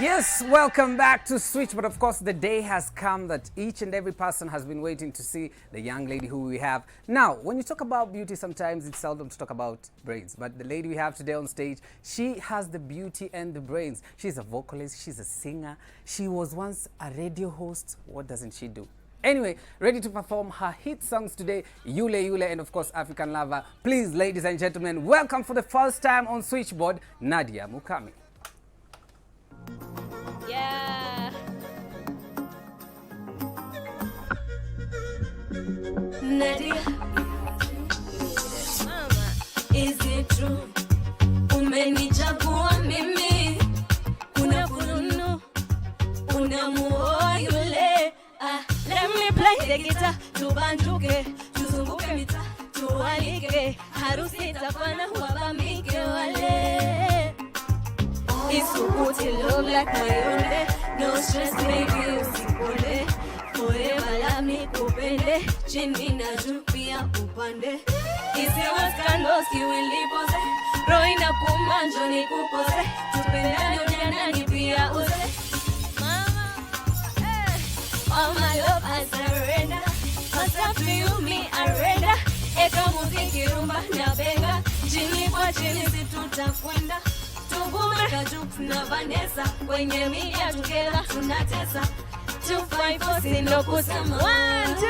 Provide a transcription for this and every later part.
Yes, welcome back to Switch. But of course, the day has come that each and every person has been waiting to see the young lady who we have. Now, when you talk about beauty, sometimes it's seldom to talk about brains. But the lady we have today on stage, she has the beauty and the brains. She's a vocalist, she's a singer. She was once a radio host. What doesn't she do? Anyway, ready to perform her hit songs today, Yule Yule and of course African Lover. Please, ladies and gentlemen, welcome for the first time on Switchboard, Nadia Mukami. Yeah. Nadia, mama, is it true? Umenichagua mimi, kuna fununu, unamuoa yule. Let me play the guitar, tubanjuke, tuzunguke mita, tualike, harusi itafana wabambike wale. Isukuti look like my own day. No stress baby usipole. Forever love me kupende. Chini na juu pia upande. Isiwe scandals kiwilipose. Roho inakuuma njoo nikupose. Tupendane ujanani pia uze. Mama, all my love I surrender. Cause after you me I render. Eka muziki rumba na benga. Chini kwa chini situtakwenda. Tubume kajuk na Vanessa kwenye media together tunatesa 254 sindo kusema 1 2.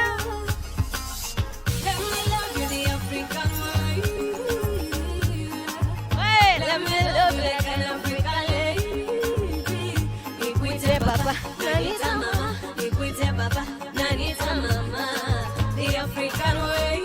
Let me love you the African way. Hey, let me love you like an African lady. Nikwite papa, nanita mama. Nikwite papa, nanita mama. The African way.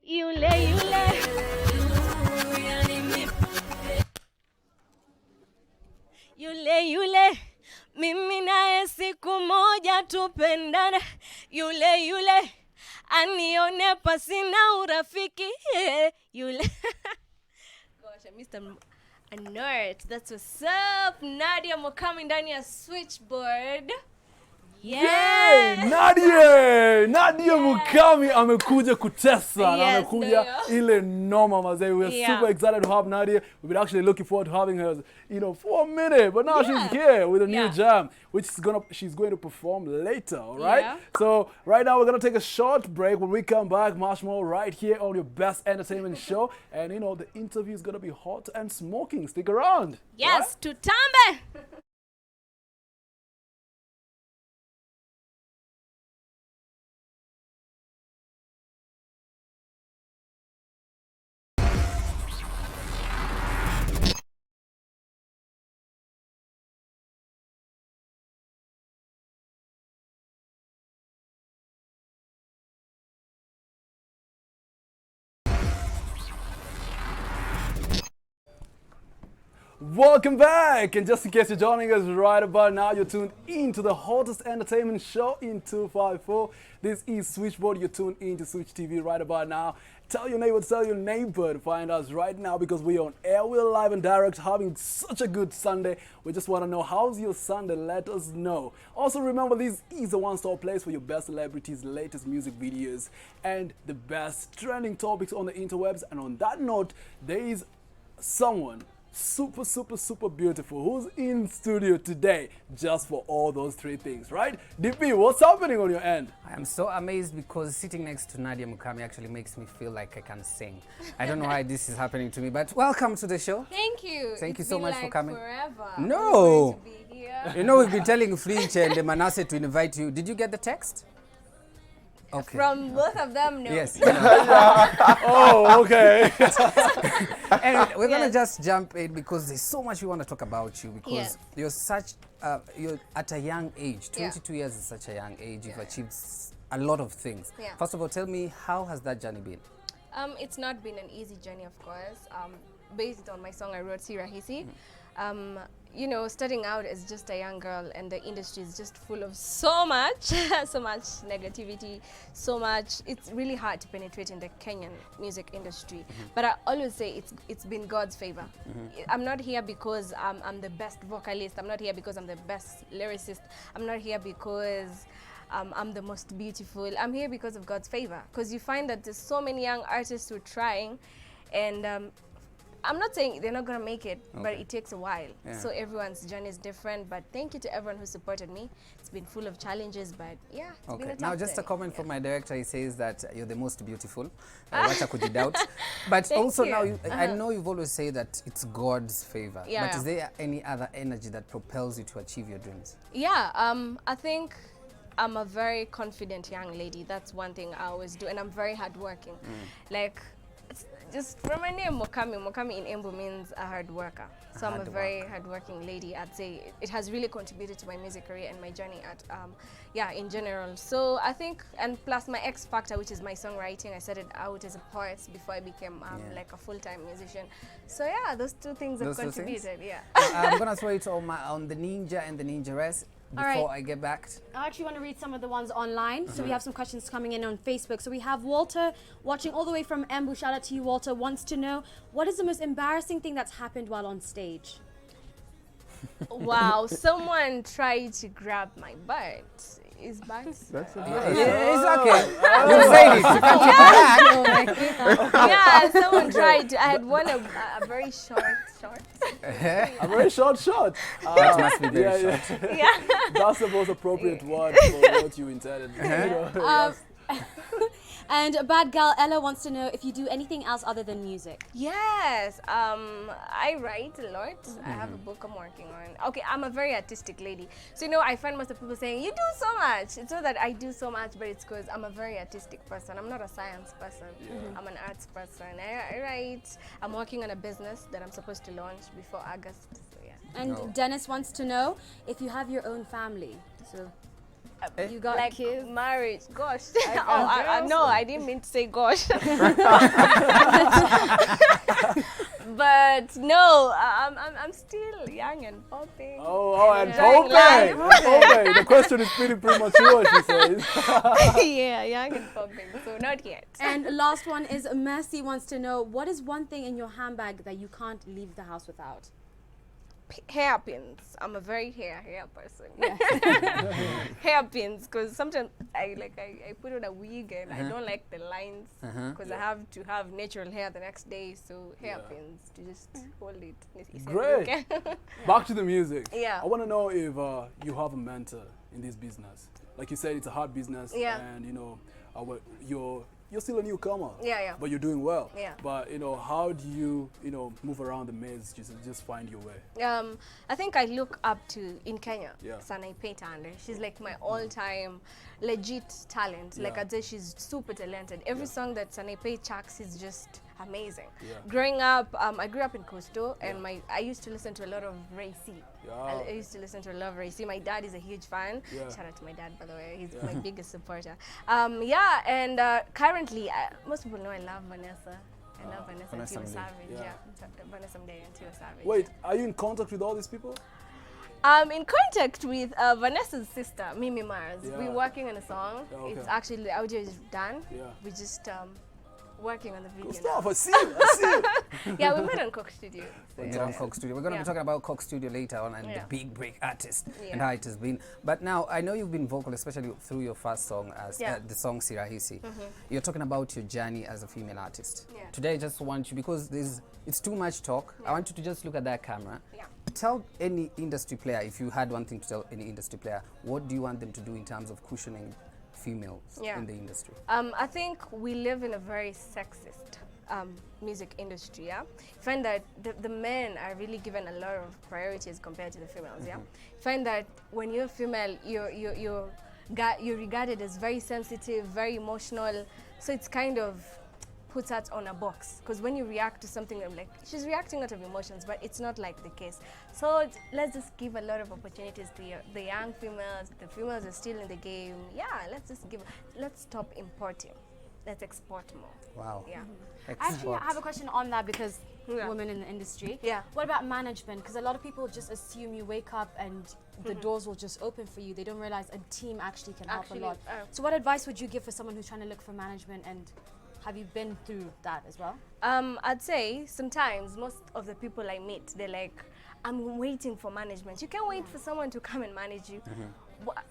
Yule yule yule yule mimi naye siku moja tupendane. Yule yule anione pasina urafiki. Yule gosh, I missed a nerd. That's what's up. Nadia Mukami ndani ya Switchboard. Yeah, Nadia Mukami amekuja kutesa na amekuja ile noma mazee. We're super excited to have Nadia. We've been actually looking forward to having her, for a minute, but now she's here with a new jam, which she's going to perform later, all right? Yeah. So right now we're gonna take a short break. When we come back, much more right here on your best entertainment show, and the interview is gonna be hot and smoking. Stick around. Yes, right? Tutambe. Welcome back, and just in case you're joining us right about now, you're tuned into the hottest entertainment show in 254. This is Switchboard. You're tuned into Switch TV right about now. Tell your neighbor to find us right now because we're on air, we're live and direct, having such a good Sunday. We just want to know, how's your Sunday? Let us know. Also remember, this is a one-stop place for your best celebrities, latest music videos, and the best trending topics on the interwebs. And on that note, there is someone super, super, super beautiful, who's in studio today just for all those three things, right? DP, what's happening on your end? I am so amazed because sitting next to Nadia Mukami actually makes me feel like I can sing. I don't know why this is happening to me, but welcome to the show. Thank you. Thank you It's so been much for like coming. Forever. No. I'm going to be here. You know, we've been telling Flinch and Manasseh to invite you. Did you get the text? Okay. From both of them, no. Yes. Oh, okay. Anyway, we're gonna Yes. just jump in because there's so much we want to talk about you because Yeah. you're such you're at a young age. Yeah. 22 years is such a young age. You've achieved a lot of things. Yeah. First of all, tell me, how has that journey been? It's not been an easy journey, of course. Based on my song I wrote, Sirahisi. You know, starting out as just a young girl and the industry is just full of so much, so much negativity, so much. It's really hard to penetrate in the Kenyan music industry. But I always say it's been God's favor. I'm not here because I'm the best vocalist. I'm not here because I'm the best lyricist. I'm not here because I'm the most beautiful. I'm here because of God's favor. Because you find that there's so many young artists who are trying, and I'm not saying they're not gonna make it, but Okay. it takes a while. Yeah. So everyone's journey is different. But thank you to everyone who supported me. It's been full of challenges, but yeah, it's been a Okay. tough Now, just a journey. comment from my director. He says that you're the most beautiful. What I could doubt. But Thank also you. now, I know you've always said that it's God's favor. Yeah. But is there any other energy that propels you to achieve your dreams? Yeah, I think I'm a very confident young lady. That's one thing I always do, and I'm very hardworking. Like, it's just from my name, Mukami. Mukami in Embu means a hard worker. So I'm a Hard very hardworking lady. I'd say it has really contributed to my music career and my journey at, in general. So I think, and plus my X factor, which is my songwriting. I started out as a poet before I became Yeah. like a full-time musician. So yeah, those two things have Those two things? contributed. Yeah. I'm gonna throw it on the ninja and the ninjaress All right. before I get back. I actually want to read some of the ones online. So we have some questions coming in on Facebook. So we have Walter watching all the way from Embu. Shout out to you, Walter. Wants to know, what is the most embarrassing thing that's happened while on stage? Wow, someone tried to grab my butt. Is butt? Yeah, it's okay. You said it. You can take it back. Yeah, someone tried to. I had worn a very short. A very short shot. That must be very yeah, short. yeah. Yeah. That's the most appropriate word for what you intended. You know? And Bad Gal Ella wants to know if you do anything else other than music. Yes, I write a lot. I have a book I'm working on. Okay, I'm a very artistic lady. So, you know, I find most of people saying, you do so much. It's not that I do so much, but it's because I'm a very artistic person. I'm not a science person. I'm an arts person. I write. I'm working on a business that I'm supposed to launch before August. So, yeah. And No. Dennis wants to know if you have your own family. So you got Like kids. marriage, gosh. No, I didn't mean to say gosh. But no, I'm still young and popping. And Enjoying life. Pope. The question is pretty premature, she says. Yeah, young and popping. So not yet. And last one is Mercy wants to know, what is one thing in your handbag that you can't leave the house without? Hairpins. I'm a very hair person. Hairpins, because sometimes I put on a wig and I don't like the lines because I have to have natural hair the next day. So hairpins to just hold it. Great. Back to the music. Yeah. I want to know if you have a mentor in this business. Like you said, it's a hard business. Yeah. And you know, you're still a newcomer. Yeah. But you're doing well. Yeah. But you know, how do you move around the maze, just find your way? I think I look up to, in Kenya, Yeah. Sanai Tande. She's like my all-time legit talent. Like Yeah. I'd say she's super talented. Every song that Sanai chucks is just amazing. Yeah. Growing up, I grew up in Coastal, and I used to listen to a lot of Ray C. Yeah. I used to listen to a lot of Ray C. My dad is a huge fan. Yeah. Shout out to my dad, by the way. He's my biggest supporter. And currently, most people know I love Vanessa. I love Vanessa and Vanessa Tio Mdee. Savage. Yeah. Yeah. Vanessa Mdee and Tio Savage. Wait, are you in contact with all these people? I'm in contact with Vanessa's sister, Mimi Mars. Yeah. We're working on a song. Okay. It's actually, the audio is done. Yeah. We just working on the video Stop, now. I see you. Yeah, we met on Coke Studio. So, We're on Coke Studio. We're going to Yeah. be talking about Coke Studio later on and Yeah. the big break artist and Yeah. how it has been. But now I know you've been vocal, especially through your first song, as Yeah. the song Sirahisi. You're talking about your journey as a female artist. Yeah. Today I just want you, because it's too much talk, I want you to just look at that camera. Yeah. Tell any industry player, if you had one thing to tell any industry player, what do you want them to do in terms of cushioning females Yeah. in the industry? I think we live in a very sexist music industry, yeah? Find that the men are really given a lot of priorities compared to the females, yeah? Find that when you're female, you're regarded as very sensitive, very emotional, so it's kind of puts us on a box, because when you react to something, I'm like, she's reacting out of emotions, but it's not like the case. So let's just give a lot of opportunities to the young females. The females are still in the game. Yeah, let's stop importing. Let's export more. Wow. Yeah. Actually, I have a question on that because Yeah. women in the industry. Yeah. What about management? Because a lot of people just assume you wake up and the doors will just open for you. They don't realize a team actually can help a lot. So what advice would you give for someone who's trying to look for management, and have you been through that as well? I'd say sometimes most of the people I meet, they're like, I'm waiting for management. You can't wait for someone to come and manage you.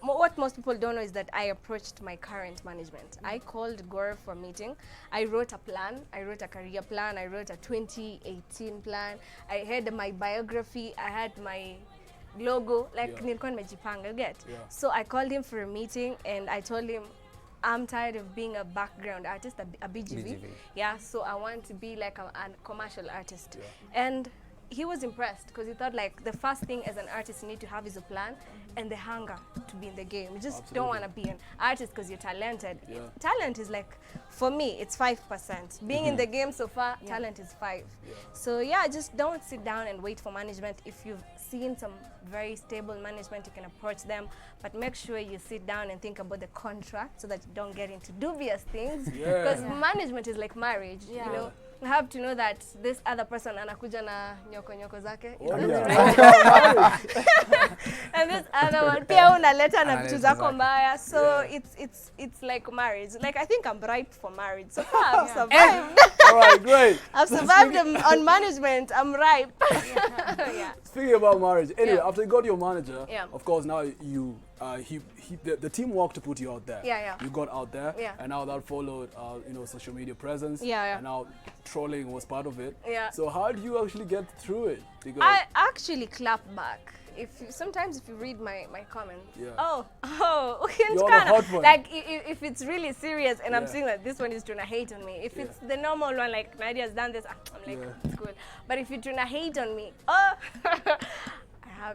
What most people don't know is that I approached my current management. I called Gore for a meeting. I wrote a plan. I wrote a career plan. I wrote a 2018 plan. I had my biography. I had my logo. Like, nilikuwa nimejipanga, get? So I called him for a meeting and I told him, I'm tired of being a background artist, a BGV. Yeah, so I want to be like a commercial artist. And he was impressed because he thought like the first thing as an artist you need to have is a plan and the hunger to be in the game. You just don't want to be an artist because you're talented. Talent is like, for me, it's 5%. Being in the game so far, talent is 5. So yeah, just don't sit down and wait for management. If you've seen some very stable management, you can approach them, but make sure you sit down and think about the contract so that you don't get into dubious things. Because management is like marriage, you know. You have to know that this other person anakuja na nyoko zake. And this other one pia unaleta na vitu zako mbaya. So it's like marriage. Like, I think I'm ripe for marriage. So far I've survived. All right, great. I've survived on management. I'm ripe. Speaking about marriage, anyway, after you got your manager, Yeah. of course now you the team worked to put you out there. You got out there, and now that followed you know, social media presence, and now trolling was part of it. So how do you actually get through it? Because I actually clap back. Sometimes if you read my comments, okay, you're the hot one. like if it's really serious and I'm seeing that this one is trying to hate on me. If it's the normal one, like Nadia's done this, I'm like, it's cool. But if you're trying to hate on me,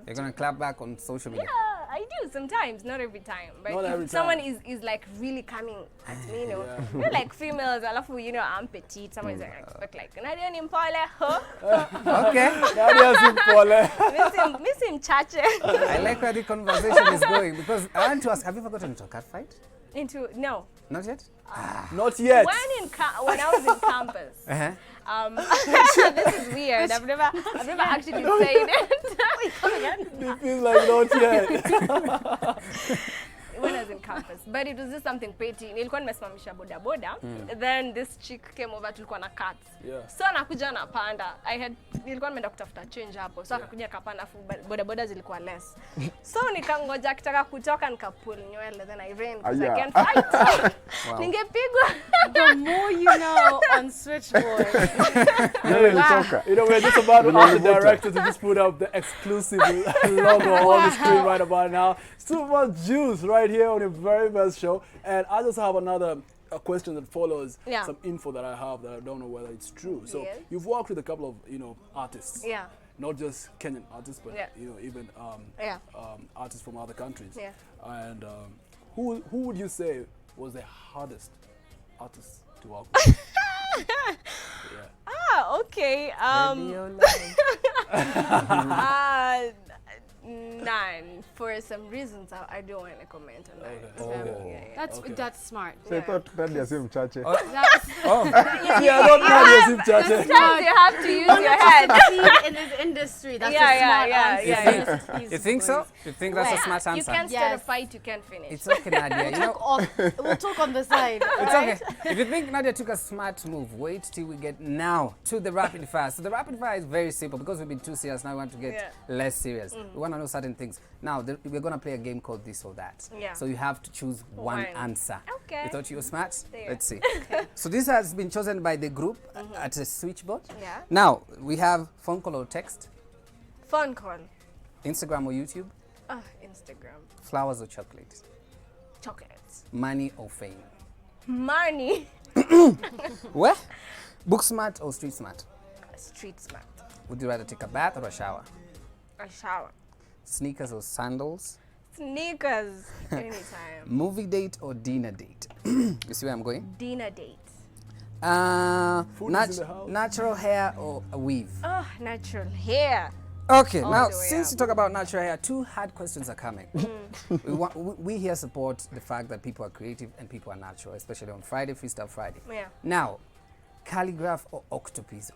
You're going to clap back on social media? Yeah, I do sometimes, not every time. But Not every if someone time. is like really coming at me, you know, you know, like females, alafu, you know, I'm petite, someone is like, expect like, Nadia ni mpole, huh? Okay. Nadia simpole. Miss him chache. I like where the conversation is going, because I want to ask, have you ever gotten into a cat fight? No. Not yet? Not yet. When I was in campus, this is weird. I've never actually said it. Wait, come again. It feels like not yet. When I was in campus, but it was just something petty. Nilikuwa nimesimamisha boda boda. Then this chick came over, tulikuwa na cats. So anakuja na panda. Nilikuwa nimeenda kutafuta change hapo. So akakuja kapanda, afu boda boda zilikuwa less. So nikangoja akitaka kutoka nikapull nywele, then I ran because I can't fight. Ningepigwa. The more you know on Switchboard. You know, we're just about to ask the director to just put up the exclusive logo on the screen right about now. So much juice right here on your very best show. And I just have another question that follows some info that I have that I don't know whether it's true. So you've worked with a couple of, you know, artists. Not just Kenyan artists, but you know, even artists from other countries. And who would you say was the hardest artist to work with? Okay. None. For some reasons, I don't want to comment on that. Oh. That's smart. So I thought Nadia si mchache. That's Yeah, I don't know this chache. Sometimes you have to use your head. in this industry. That's Yeah, a smart yeah, answer. You think so? You think that's a smart answer? You can't start a Yes. fight, you can't finish. It's okay, Nadia. You know, We'll talk on the side. it's okay. If you think Nadia took a smart move, wait till we get now to the rapid fire. So the rapid fire is very simple because we've been too serious. Now we want to get less serious. We want to know certain things. Now we're gonna play a game called This or That. Yeah. So you have to choose one answer. Okay. You thought you were smart? There. Let's see. So this has been chosen by the group at a switchboard. Yeah. Now we have phone call or text, Phone call. Instagram or YouTube, Instagram. flowers or chocolate, Chocolates. money or fame. Money. What? Book smart or street smart? Street smart. Would you rather take a bath or a shower? A shower. Sneakers or sandals? Sneakers. Anytime. Movie date or dinner date? You see where I'm going? Dinner date. Food is in the house. Natural hair or a weave? Oh, natural hair. Okay, All now the way since up. you talk about natural hair, two hard questions are coming. we here support the fact that people are creative and people are natural, especially on Friday, Freestyle Friday. Yeah. Now, calligraph or octopizzo?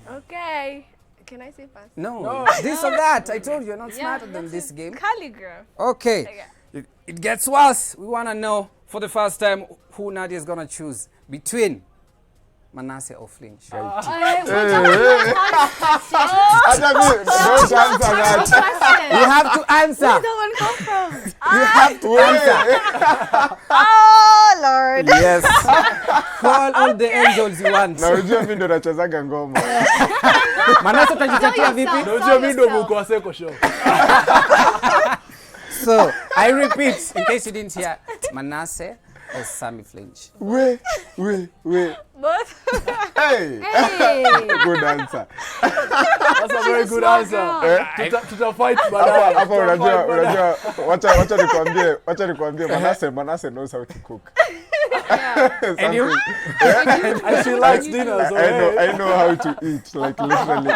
Okay. Can I say fast? No, this or that. I told you, you're not smarter than this game. Calligraph. Okay, Okay. it gets worse. We want to know for the first time who Nadia is going to choose between Manasseh or Flinch. Acha mi, don't answer that. You have to answer. Where did that one come from? You have to answer. Oh, Lord. Yes. Call all the angels you want. Na unajua mimi ndo nachezaga ngoma. Manasseh utajitatia vipi? Unajua mimi ndo Mukwaseko show. So, I repeat, in case you didn't hear, Manasseh or Sammy Flinch. We. Both. Hey. Hey. Good answer. That's a very good answer. Tuta fight baadaye. Hapa unajua wacha nikwambie Manasseh knows how to cook. And you? And she likes dinner, so hey. I know how to eat, like literally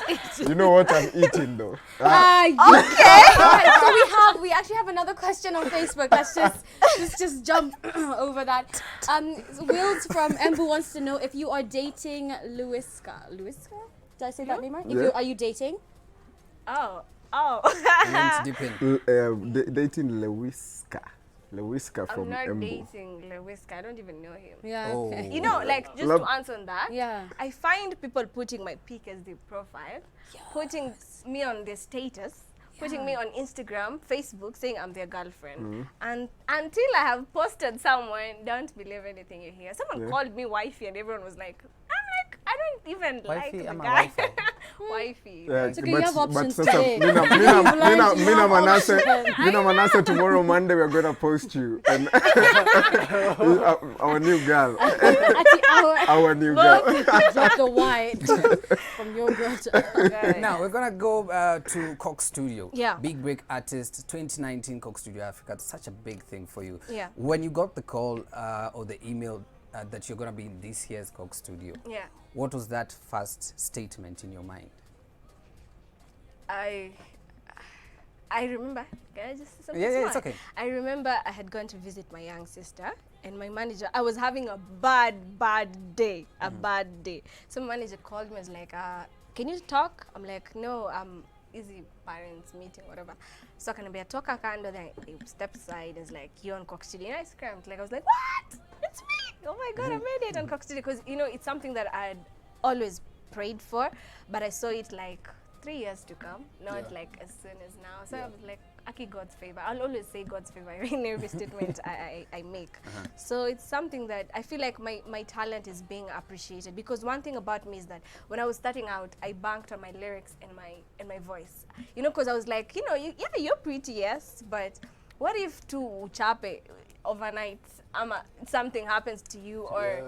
eat. You know what I'm eating though. Okay. Alright, so we actually have another question on Facebook. Let's just jump over that. Wills from Embu wants to know if you are dating Lewiska. Lewiska? Did I say that name right? Yeah. Are you dating? Oh. You went deep in. Dating Lewiska from I'm not Embu. dating Lewiska. I don't even know him. Yeah. Oh. Okay. You know, like, just Love- to answer on that, Yeah. I find people putting my pic as their profile, putting me on their status, putting me on Instagram, Facebook, saying I'm their girlfriend. And until I have posted someone, don't believe anything you hear. Someone called me wifey and everyone was like, I don't even Wifey, like the I'm a guy. wifey. Wifey. Yeah, It's okay, you have options sasa, today. Mina You have Manasseh, tomorrow Monday we're gonna post you. And our new girl. Our new girl. Drop the white from your girl to Now, we're going to go to Coke Studio. Yeah. Big Break Artist 2019 Coke Studio Africa. It's such a big thing for you. Yeah. When you got the call or the email that you're going to be in this year's Coke Studio, Yeah. what was that first statement in your mind? I remember. Can I just say something Yeah, small? it's okay. I remember I had gone to visit my young sister, and my manager. I was having a bad day. A bad day. So my manager called me. Was like, "Can you talk?" I'm like, "No, I'm easy parents meeting, whatever." So I can be a talker kando. Then he stepped aside. And was like, "You're on Coke Studio." And I screamed. Like I was like, "What? It's me! Oh my God, I made it on Coke Studio!" Because it's something that I'd always prayed for, but I saw it like 3 years to come, not like as soon as now. So I was like, Aki, God's favor. I'll always say God's favor in every statement I make. So it's something that I feel like my talent is being appreciated, because one thing about me is that when I was starting out, I banked on my lyrics and my voice. Because I was like, you're pretty, yes, but what if to uchape overnight, something happens to you, or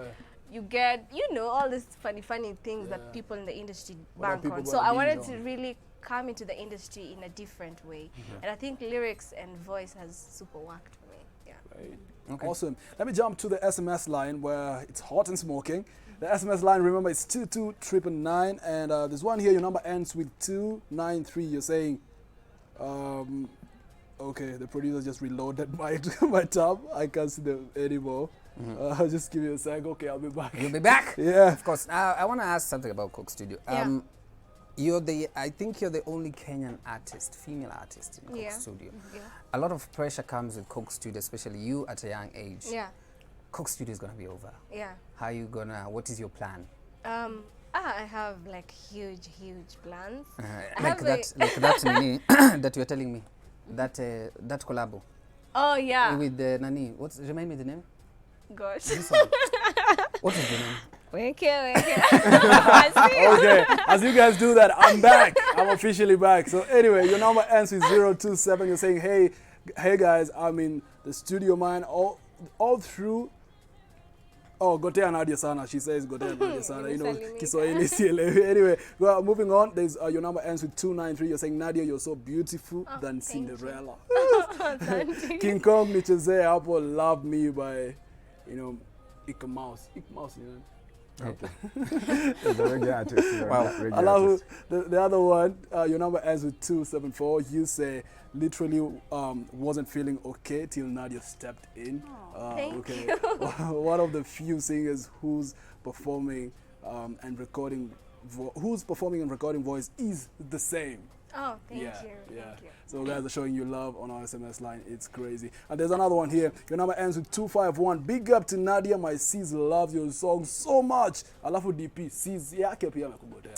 you get, all these funny things that people in the industry bank on. So I wanted to really come into the industry in a different way. And I think lyrics and voice has super worked for me. Yeah. Right. Okay. Awesome. Let me jump to the SMS line where it's hot and smoking. The SMS line, remember, it's 22999, and there's one here. Your number ends with 293. You're saying, okay, the producer just reloaded my tab. I can't see them anymore. I'll just give you a sec. Okay, I'll be back. You'll be back? Yeah. Of course. I want to ask something about Coke Studio. I think you're the only Kenyan artist, female artist in Coke Studio. Yeah. A lot of pressure comes with Coke Studio, especially you at a young age. Yeah. Coke Studio is going to be over. Yeah. What is your plan? I have like huge plans. Like that Nini, that you're telling me. That collabo. Oh yeah. With the Nani. Remind me the name? Gosh. This one. What is the name? Okay. Okay, as you guys do that, I'm back. I'm officially back. So anyway, your number ends with 027. You're saying, hey guys, I'm in the studio, man. All through. Oh, Gotea Nadia Sana. She says Gotea Nadia Sana. You know, Kiswahili CLA. Anyway, well, moving on. There's your number ends with 293. You're saying, Nadia, you're so beautiful than Cinderella. King Kong Nicheze Apple, Love Me by, Ika Mouse. Ika Mouse, Okay. The reggae artist. Wow. The other one, your number ends with 274. You say, literally wasn't feeling okay till Nadia stepped in. Thank you. One of the few singers who's performing and recording voice is the same. Oh, thank you. Yeah. Thank you. So guys are showing you love on our SMS line. It's crazy. And there's another one here. Your number ends with 251. Big up to Nadia. My sis loves your song so much. Alafu DP sis yake pia amekugotea.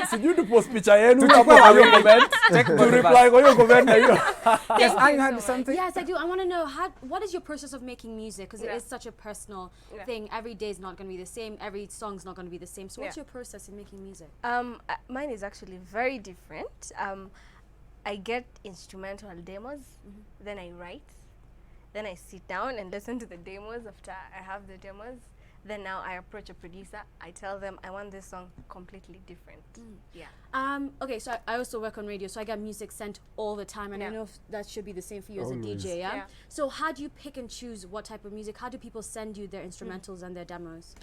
Sijui tu post picha yenu hapo kwa hiyo comment. To reply kwa hiyo comment na hiyo. Yes, I heard something. Yes, I do. I want to know what is your process of making music, because it is such a personal thing. Every day is not going to be the same. Every song's not going to be the same. So what's your process in making music? Mine is actually very different. I get instrumental demos, then I write, then I sit down and listen to the demos. After I have the demos, then now I approach a producer. I tell them I want this song completely different. Yeah. Okay, so I also work on radio, so I get music sent all the time, and I know if that should be the same for you as a DJ. Yeah? So how do you pick and choose what type of music? How do people send you their instrumentals and their demos?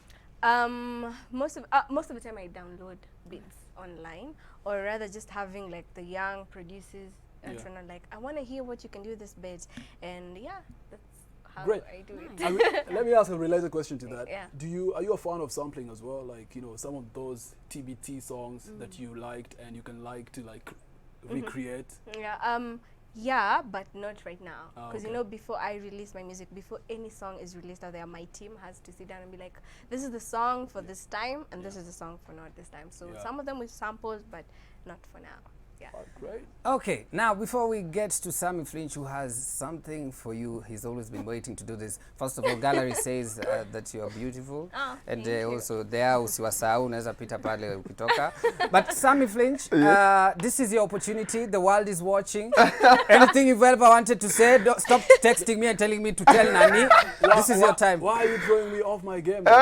Most of the time I download beats online, or rather just having like the young producers trying to like, I want to hear what you can do with this bit, and that's how Great. I do it. Let me ask a related question to that. Yeah. Are you a fan of sampling as well? Like, some of those TBT songs that you liked and you can like to recreate? Yeah, but not right now. Because okay. Before I release my music, before any song is released out there, my team has to sit down and be like, this is the song for this time, and this is the song for not this time. So some of them with samples, but not for now. Yeah. Great. Okay, now before we get to Sammy Flinch, who has something for you, he's always been waiting to do this. First of all, Gallery says that you are beautiful, and also there usiwasahau unaweza pita pale ukitoka. But Sammy Flinch, this is your opportunity. The world is watching. Anything you've ever wanted to say, stop texting me and telling me to tell Nani. This is your time. Why are you throwing me off my game? No.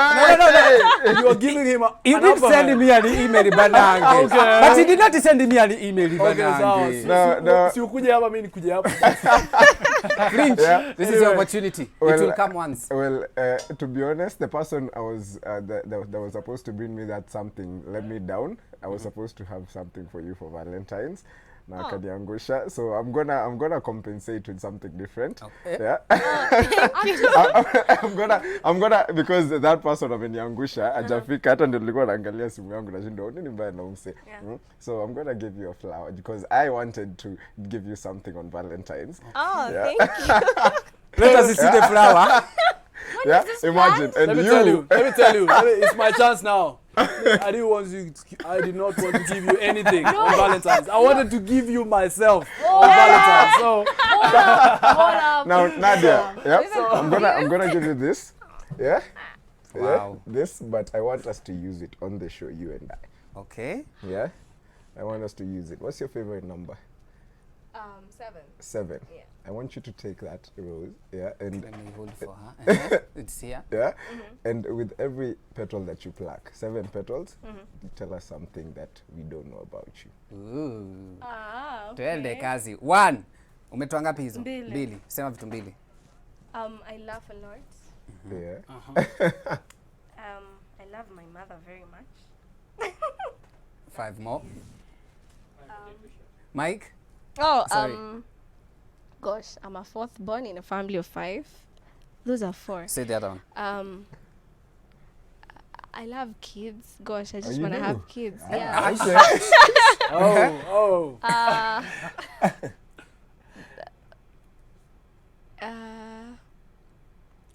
You are giving him a. You did send me an email, Banange. But he did not send me an email. Okay, No. Si ukuje hapa mimi nikuje hapa. Flinch, this is your opportunity. It will come once. Well, to be honest, the person I was that was supposed to bring me that something let me down. I was supposed to have something for you for Valentines. Na kaniangusha, so I'm gonna compensate with something different. Okay. Yeah. I'm gonna because that person ameniangusha ajafika hata ndio nilikuwa naangalia simu yangu nashinda nini mbaya na umse. So I'm gonna give you a flower because I wanted to give you something on Valentines. Thank you. Let us see the flower. Imagine. And let me tell you, it's my chance now. I did not want to give you anything on Valentine's. I wanted to give you myself on Valentine's. So Hold up. now Nadia, I'm gonna give you this. Yeah. Wow. This, but I want us to use it on the show, you and I. Okay. Yeah. I want us to use it. What's your favorite number? 7. 7. Yeah. I want you to take that rose, and let me hold for her. It's here. Yeah, and with every petal that you pluck, 7 petals, you tell us something that we don't know about you. Ooh. Okay. Tuende kazi. 1. Umetoa ngapi hizo? 2. Sema vitu 2. I laugh a lot. Yeah. love my mother very much. 5 more. Mike? Oh, Sorry. Gosh, I'm a fourth born in a family of 5. Those are 4. Say the other one. I love kids. Gosh, I just you want to do? have kids. I Yeah. say, Oh.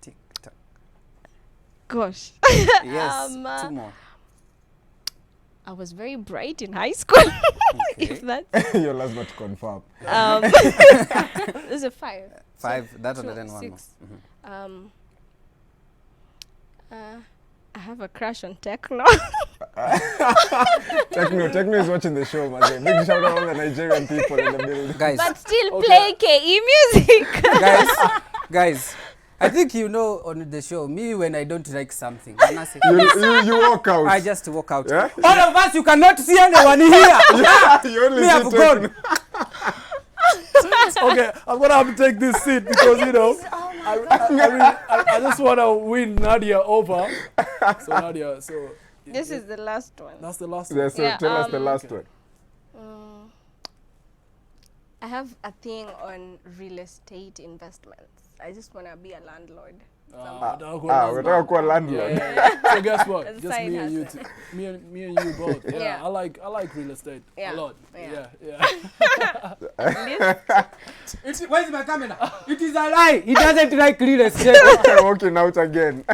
Tick tock. Gosh. Yes. 2 more. I was very bright in high school. If Okay. that's your last not confirm. there's a 5. 5. That one, So, then 1 more. 6. I have a crush on Techno. Techno is watching the show, man. Big shout out all the Nigerian people in the building. Guys, But still play KE music. guys, I think you know on the show, me when I don't like something, when I say, You walk out. I just walk out. Yeah? All of us, you cannot see anyone here. You only Me see have gone. Okay, I'm gonna have to take this seat because I just wanna win Nadia over. So Nadia, This is the last one. that's the last Yeah, one. so Yeah, tell us the last okay. one. I have a thing on real estate investments. I just want to be a landlord. We're talking about landlord. Yeah. So guess what? As a Just side me and you, hustle. me and you both. Yeah, Yeah. I like real estate Yeah. a lot. Yeah. Yeah. Where's my camera? It is a lie. He doesn't like real estate. I'm walking out again.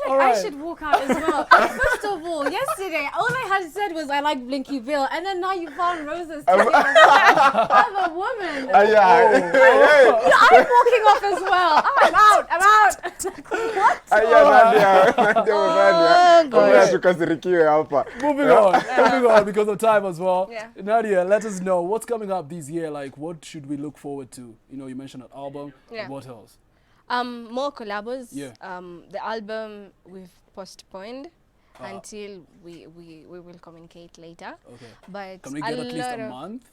All I right. should walk out as well. First of all, yesterday, all I had said was I like Blinky Bill, and then now you found roses. I'm a woman. Yeah. I'm walking off as well. Oh, I'm out. What? Nadia Mukami. gosh. Tukasirikiwe hapa. Moving on because of time as well. Yeah. Nadia, let us know what's coming up this year. Like, what should we look forward to? You know, you mentioned an album. Yeah. What else? More collabos. Yeah. The album we've postponed until we will communicate later. Okay. But Can we get at least lot a of- month?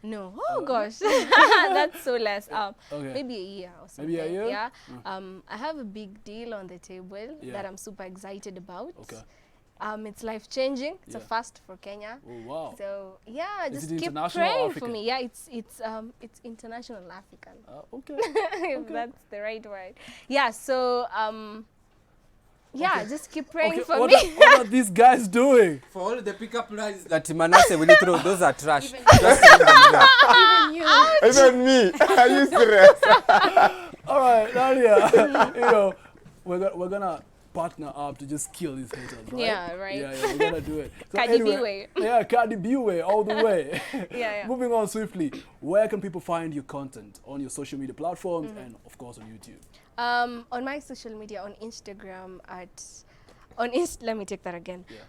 No. Oh gosh, that's so less. Okay. Maybe a year or something. Maybe a year? Yeah. I have a big deal on the table Yeah. that I'm super excited about. Okay. It's life changing. It's a Yeah. first for Kenya. Oh, wow. So yeah, Is just it keep international or praying for African? me. Yeah, it's international African. Okay. If that's the right word. Yeah. So yeah, just keep praying Okay, for what me. what are these guys doing? For all the pickup lines that Manasseh will throw, those are trash. Even you. Even me. Are you serious? All right, Nadia. You know, we're gonna partner up to just kill these haters, right? Yeah, right. Yeah, we're gonna do it. So Cardi B way. Yeah, Cardi B way, all the way. Yeah. Moving on swiftly, where can people find your content on your social media platforms and of course on YouTube? On my social media, on Instagram let me take that again. Yeah.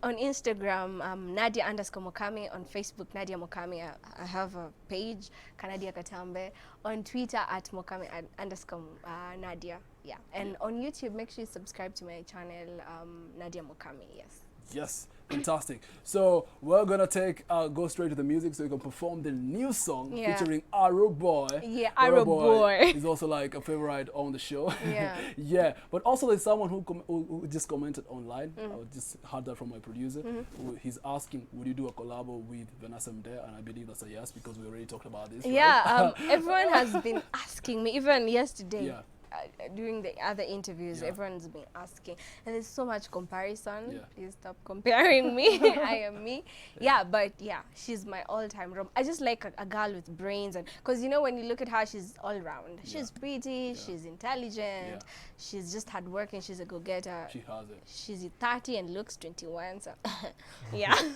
On Instagram, Nadia_Mukami. On Facebook, Nadia Mukami. I have a page, Kanadia Katambe. On Twitter, @Mukami_Nadia. Yeah. And on YouTube, make sure you subscribe to my channel, Nadia Mukami. Yes. Yes, fantastic. So we're gonna go straight to the music so you can perform the new song Yeah. featuring Arrow Boy. Yeah, Arrow Boy. is also like a favorite on the show. Yeah. Yeah, but also there's someone who just commented online. I just heard that from my producer. He's asking, would you do a collabo with Vanessa Mdee? And I believe that's a yes because we already talked about this. Right? Yeah, everyone has been asking me, even yesterday. Yeah. During the other interviews, Yeah. everyone's been asking, and there's so much comparison. Yeah. Please stop comparing me. I am me. Yeah, but yeah, she's my all-time rom. I just like a girl with brains, and because you know when you look at her, she's all round. She's pretty. She's intelligent. Yeah. She's just hardworking. She's a go-getter. She has it. She's 30 and looks 21. So yeah. You're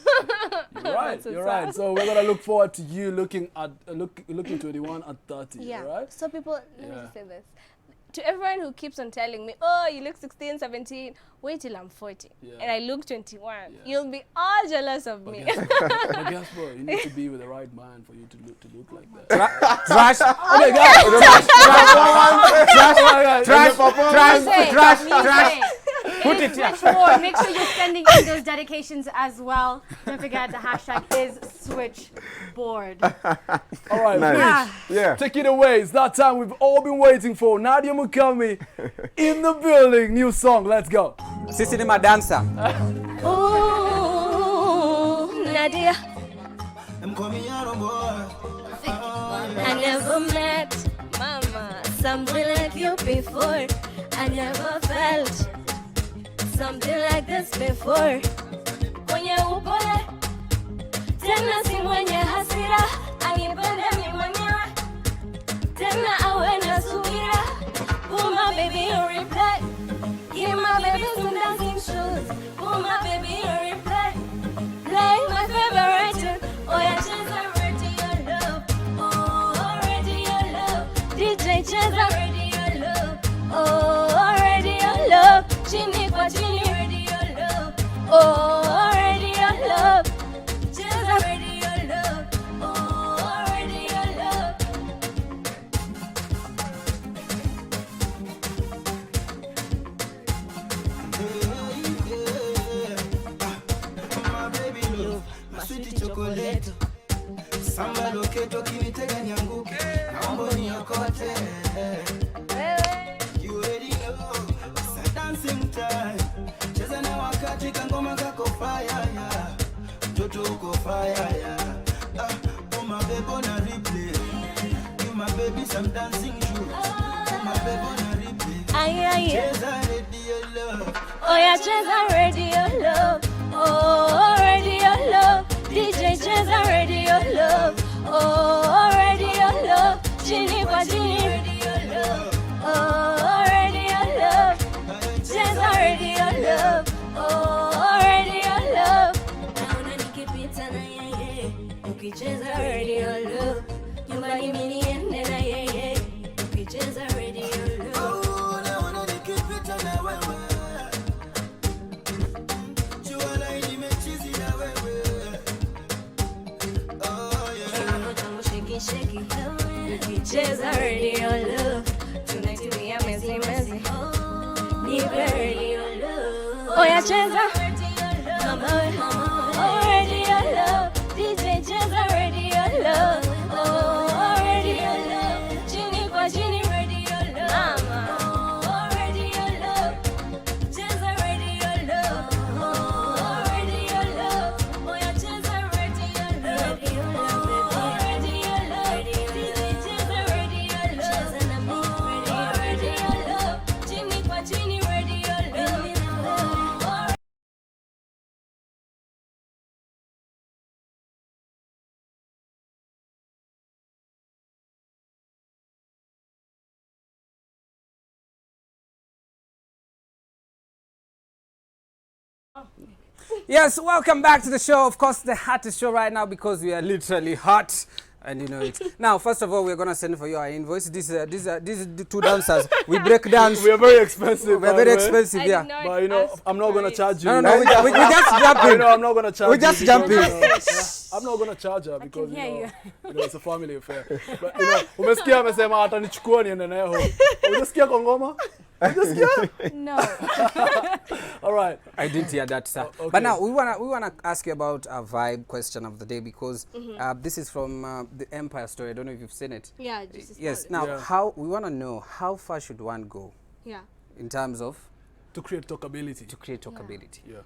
right. That's what's You're right. up. So we're gonna look forward to you looking 21 and 30. Yeah. Right? So people, let me Yeah. just say this. To everyone who keeps on telling me, oh, you look 16, 17, wait till I'm 40. Yeah. And I look 21. Yeah. You'll be all jealous of But me. guess what? You need to be with the right man for you to look like that. Trash. Okay, guys. Trash. Me say. Put It's it here. Switchboard. Make sure you're sending in those dedications as well. Don't forget the hashtag is Switchboard. All right, Nice. please. Yeah. Take it away. It's that time we've all been waiting for. Nadia Mukami in the building. New song. Let's go. Sisi ni madansa. Ooh, Nadia. I never met mama something like you before. I never felt something like this before. Mwenye upole tena si mwenye hasira, anipende mimi mwenyewe tena awe na subira. Pull my baby a reply, give my baby some dancing shoes. Pull my baby a reply, play my favorite tune. Oh yeah, cheza radio love, oh radio love. DJ cheza radio love, oh radio love. Chini kwa chini radio love, oh radio love. Cheza radio love, oh radio love. Sweet chocolate samba loketo kinitega nianguke naomba niokote you already know it's a dancing time cheza na wakati kangoma kako fire yeah mtoto uko fire yeah oh my baby on a replay you my baby some dancing shoes oh my baby on a replay Ay, ay, cheza radio love oh yeah, cheza radio love, oh radio love. DJ cheza radio love, oh radio love. Chini kwa chini radio love, oh radio love. Cheza radio love, oh radio love. Naona nikipita na yeye, ukicheza radio love. Nyumbani mimi niende na yeye, ukicheza radio love. oh naona nikipita na wewe jua la imechizi na wewe oh yeah Shake it, ukicheza radio love, tunatumia mezi mezi, nipe radio love. Oh yeah, cheza mama we, oh radio love. DJ cheza radio love, oh radio love. Chini kwa chini radio love, oh radio love. Cheza radio love, oh radio love. Oh yeah, cheza radio love, Yes, welcome back to the show. Of course, the hottest show right now because we are literally hot. And you know it. Now, first of all, we're going to send for you our invoice. These are the two dancers. We break dance. We are very expensive. We are very expensive, yeah. But you know, I'm not going to charge you. No, we just jump in. No, I'm not going to charge We you. just jump in. I'm not going to charge her because hear you know, it's a family affair. But you know, umesikia amesema atanichukua niende naye home. Unasikia kwa ngoma? Unasikia? No. All right. I didn't hear that, sir. Okay. But now we wanna ask you about a vibe question of the day because this is from the Empire Story. I don't know if you've seen it. Yeah, just Yes. it. Now, Yeah. how we wanna know how far should one go Yeah. in terms of To create talkability. to create talkability? Yeah.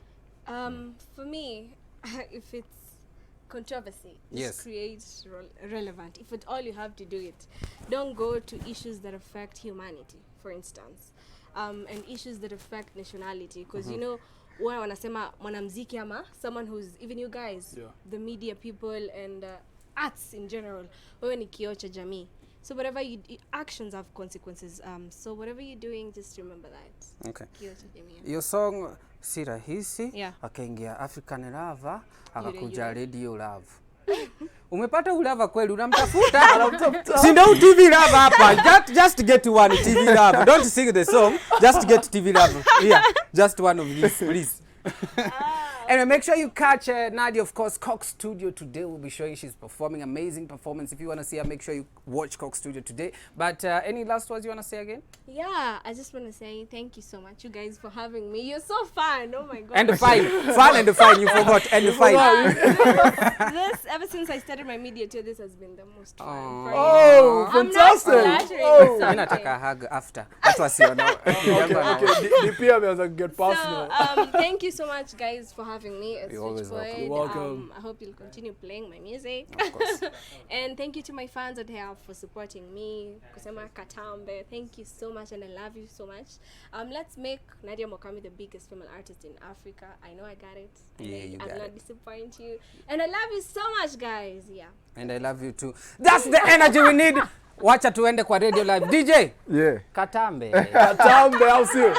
For me, if it's controversy, just Yes. create relevant. If at all you have to do it, don't go to issues that affect humanity, for instance, and issues that affect nationality, because you know wana wanasema mwanamuziki ama someone who's even you guys, Yeah. the media people and arts in general, wewe ni kioo cha jamii. So whatever actions have consequences. So whatever you're doing, just remember that. Okay. Kioo cha jamii. Your song si rahisi Yeah. akaingia African Lava akakuja Yule. Radio Love. Umepata ulava kweli, unamtafuta? Si ndio TV Love hapa. Just get one TV Love. Don't sing the song. Just get TV Love. Yeah, just one of these, please. And make sure you catch Nadia, of course. Cox Studio today will be showing she's performing amazing performance. If you want to see her, make sure you watch Cox Studio today. But any last words you want to say again? Yeah, I just want to say thank you so much, you guys, for having me. You're so fun. Oh my god. And the fine, fun and the fine. You forgot. And the fine. This ever since I started my media tour, this has been the most fun. For me. Oh, fantastic. I'm not flattering Oh. or something. Nataka a hug after. That was your now. Okay, DP has a good personal. So, thank you so much, guys, for having me at You're always Switchboard. welcome. You're welcome. I hope you'll continue playing my music. Of course. And thank you to my fans out here for supporting me. Kusema Katambe, thank you so much, and I love you so much. Let's make Nadia Mukami the biggest female artist in Africa. I know I got it. Yeah, you got I'll not it. disappoint you. And I love you so much, guys. Yeah. And I love you too. That's the energy we need. Wacha tuende kwa radio live. DJ. Yeah. Katambe. Katambe, I'll see you.